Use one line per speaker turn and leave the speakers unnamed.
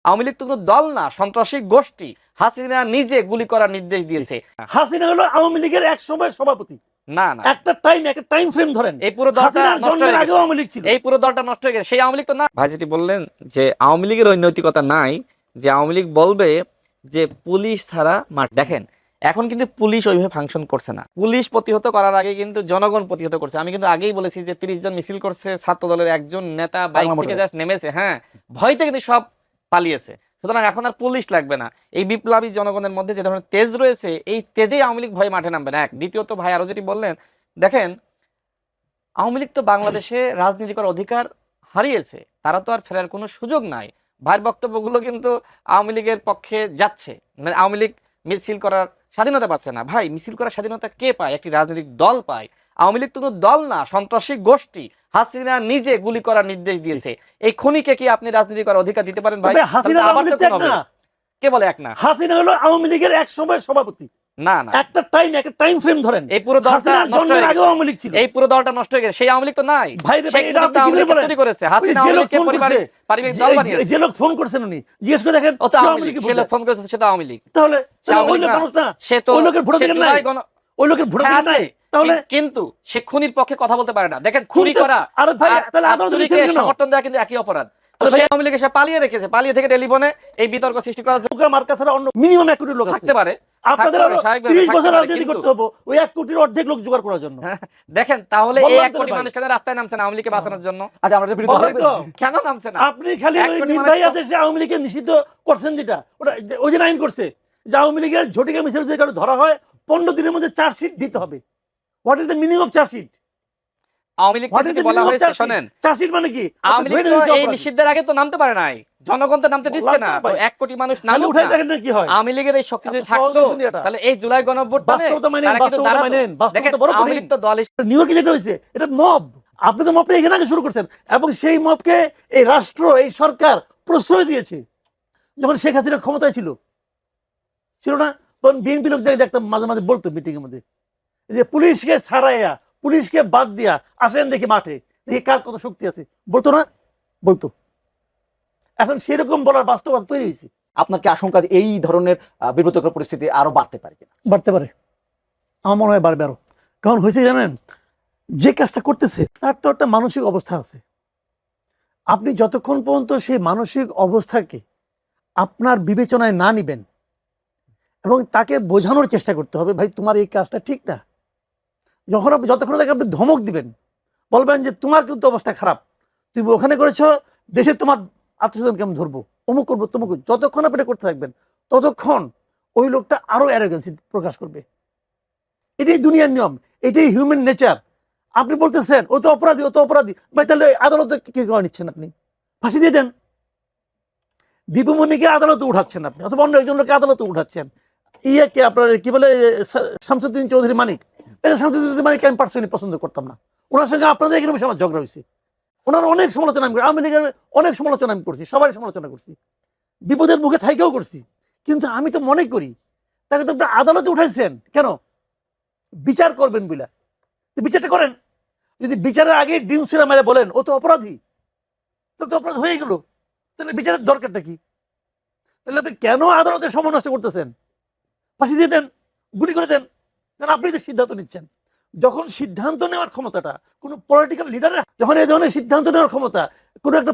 আওয়ামী লীগ তো কোনো দল না, সন্ত্রাসী গোষ্ঠী। হাসিনা নিজে গুলি করার নির্দেশ দিয়েছে।
হাসিনা হলো আওয়ামী লীগের এক সময় সভাপতি।
না না,
একটা টাইম ফ্রেম ধরেন,
এই পুরো দলটা নষ্ট হয়ে গেছে।
আওয়ামী লীগ ছিল,
এই পুরো দলটা নষ্ট হয়ে গেছে, সেই আওয়ামী লীগ তো না। ভাই যেটি বললেন যে আওয়ামী লীগের ওই নৈতিকতা নাই যে আওয়ামী লীগ বলবে যে পুলিশ ছাড়া মাঠ। দেখেন এখন কিন্তু পুলিশ ওইভাবে ফাংশন করছে না। পুলিশ প্রতিহত করার আগে কিন্তু জনগণ প্রতিহত করছে। আমি কিন্তু আগেই বলেছি যে 30 জন মিছিল করছে, ছাত্র দলের একজন নেতা বাইক থেকে জাস্ট নেমেছে, হ্যাঁ, ভয়তে কিন্তু সব পালিয়েছে। সুতরাং এখন আর পুলিশ লাগবে না। এই বিপ্লবী জনগণের মধ্যে যে ধরনের তেজ রয়েছে, এই তেজেই আওয়ামী লীগ ভয় মাঠে নামবে না। এক, দ্বিতীয়ত ভাই আরো যেটি বললেন, দেখেন আওয়ামী লীগ তো বাংলাদেশে রাজনীতি করার অধিকার হারিয়েছে, তারা তো আর ফেরার কোনো সুযোগ নাই। ভাইয়ের বক্তব্যগুলো কিন্তু আওয়ামী লীগের পক্ষে যাচ্ছে, মানে আওয়ামী লীগ মিছিল করার স্বাধীনতা পাচ্ছে না। ভাই মিছিল করার স্বাধীনতা কে পায়? একটি রাজনৈতিক দল পায়। আওয়ামী লীগ তো কোনো দল না, সন্ত্রাসী গোষ্ঠী। হাসিনা নিজে গুলি করার নির্দেশ দিয়েছে। এই খুনিকে কি আপনি রাজনীতি করার অধিকার দিতে পারেন ভাই? কে বলে এক না?
হাসিনা হলো আওয়ামী লীগের এক সময় সভাপতি।
না না,
একটা টাইম ফ্রেম ধরেন,
এই পুরো দলটা নষ্ট হয়ে গেছে।
আওয়ামী লীগ ছিল,
এই পুরো দলটা নষ্ট হয়ে গেছে, সেই আওয়ামী লীগ তো নাই। চুরি করেছে হাসিনা, আওয়ামী লীগকে পারিবারিক দল বানিয়েছে।
যে লোক ফোন করছেন উনি জিজ্ঞেস করে দেখেন,
সে লোক ফোন করেছে, সে তো আওয়ামী লীগ।
তাহলে ওই লোক মানুষ না,
সে তো
ওই লোকের ভোট নাই, ওই লোকের ভোট নাই। তাহলে
কিন্তু সে খুনির পক্ষে কথা বলতে পারে না। দেখেন খুনি করা আর চুরিকে সমর্থন দেওয়া কিন্তু একই অপরাধ। আওয়ামী লীগ সে পালিয়ে রেখেছে, পালিয়ে থেকে টেলিফোনে এই বিতর্ক সৃষ্টি করার জন্য
মার্কা ছাড়া অন্য মিনিমাম 1 কোটি লোক
থাকতে পারে।
আপনাদের 30 বছর রাজনীতি করতে হবে ওই 1 কোটির অর্ধেক লোক জোগাড় করার জন্য।
দেখেন তাহলে এই 1 কোটি মানুষ কেন রাস্তায় নামছে না আওয়ামী লীগকে বাঁচানোর জন্য?
আচ্ছা আমরা
কেন নামছে না?
আপনি খালি ওই নির্বাহী আদেশে আওয়ামী লীগকে নিষিদ্ধ করছেন, যেটা ওই যে আইন করছে যে আওয়ামী লীগের ঝটিকা মিছিল যদি কারো ধরা হয় 15 দিনের মধ্যে চার্জশিট দিতে হবে। What is the meaning of chargesheet?
Awami League থেকে বলা হয়েছে, শুনেন,
চার্জশিট মানে কি?
আওয়ামী লীগ তো এই নিষিদ্ধের আগে তো নামতে পারে নাই, জনগণ তো নামতে দিচ্ছে না। তো 1 কোটি মানুষ নামলে
উঠাই দেখেন না কি হয়।
আওয়ামী লীগের এই শক্তি যদি থাকতো তাহলে এই জুলাই গণঅভ্যুত্থানে
বাস্তবতা মানেন, বাস্তবতা বড়
আওয়ামী লীগ তো দল
নিউ ইয়র্কে যেটা হয়েছে এটা মব। আপনি তো মবটা এখানে আগে শুরু করছেন এবং সেই মবকে এই রাষ্ট্র, এই সরকার প্রশ্রয় দিয়েছে। যখন শেখ হাসিনা ক্ষমতায় ছিল না, তখন বিএনপি লোকদের দেখতাম মাঝে মাঝে বলতো মিটিং এর মধ্যে যে পুলিশকে ছাড়াইয়া, পুলিশকে বাদ দিয়া আসেন দেখি মাঠে, দেখি কার কত শক্তি আছে, বলতো না? বলতো। এখন সেরকম বলার বাস্তবতা তৈরি হয়েছে।
আপনার কি আশঙ্কা যে এই ধরনের বিব্রতকর পরিস্থিতি আরো বাড়তে পারে কিনা?
বাড়তে পারে, আমার মনে হয় বাড়বে আরো। কারণ হয়েছে জানেন, যে কাজটা করতেছে তার তো একটা মানসিক অবস্থা আছে। আপনি যতক্ষণ পর্যন্ত সেই মানসিক অবস্থাকে আপনার বিবেচনায় না নিবেন এবং তাকে বোঝানোর চেষ্টা করতে হবে, ভাই তোমার এই কাজটা ঠিক না। যতক্ষণ তাকে আপনি ধমক দিবেন, বলবেন যে তোমার কিন্তু অবস্থা খারাপ, তুমি ওখানে করেছো, দেশে তোমার আত্মীয়স্বজনকে আমি ধরবো, অমুক করবো তমুক, যতক্ষণ আপনি করতে থাকবেন ততক্ষণ ওই লোকটা আরো অ্যারোগেন্সি প্রকাশ করবে। এটাই দুনিয়ার নিয়ম, এটাই হিউম্যান নেচার। আপনি বলতেছেন ও তো অপরাধী, ও তো অপরাধী, ভাই তাহলে আদালতে কি করে নিচ্ছেন? আপনি ফাঁসি দিয়ে দেন। দীপুমণিকে আদালতে উঠাচ্ছেন আপনি, অথবা অন্য একজন লোককে আদালতে উঠাচ্ছেন। ইয়াকে আপনার কি বলে শামসুদ্দিন চৌধুরী মানিক, শামসুদ্দিন মানিককে আমি পার্সোনালি পছন্দ করতাম না। ওনার সঙ্গে আপনাদের এখানে আমার ঝগড়া হয়েছে। ওনার অনেক সমালোচনা আমি করি, আওয়ামী লীগের অনেক সমালোচনা আমি করছি, সবাই সমালোচনা করছি, বিপদের মুখে থাইকেও করছি। কিন্তু আমি তো মনে করি তাকে তো আপনার আদালতে উঠাইছেন কেন? বিচার করবেন বলে, বিচারটা করেন। যদি বিচারের আগে ডিম ছুঁড়ে মেরে বলেন ও তো অপরাধী, তাহলে তো অপরাধ হয়ে গেল, তাহলে বিচারের দরকারটা কি? তাহলে আপনি কেন আদালতের সময় নষ্ট করতেছেন? ফাঁসি দিয়ে দেন, গুলি করে দেন। কারণ আপনি তো সিদ্ধান্ত নিচ্ছেন। যখন সিদ্ধান্ত নেওয়ার ক্ষমতাটা কোনো পলিটিক্যাল লিডারের, যখন এই ধরনের সিদ্ধান্ত নেওয়ার ক্ষমতা কোনো একটা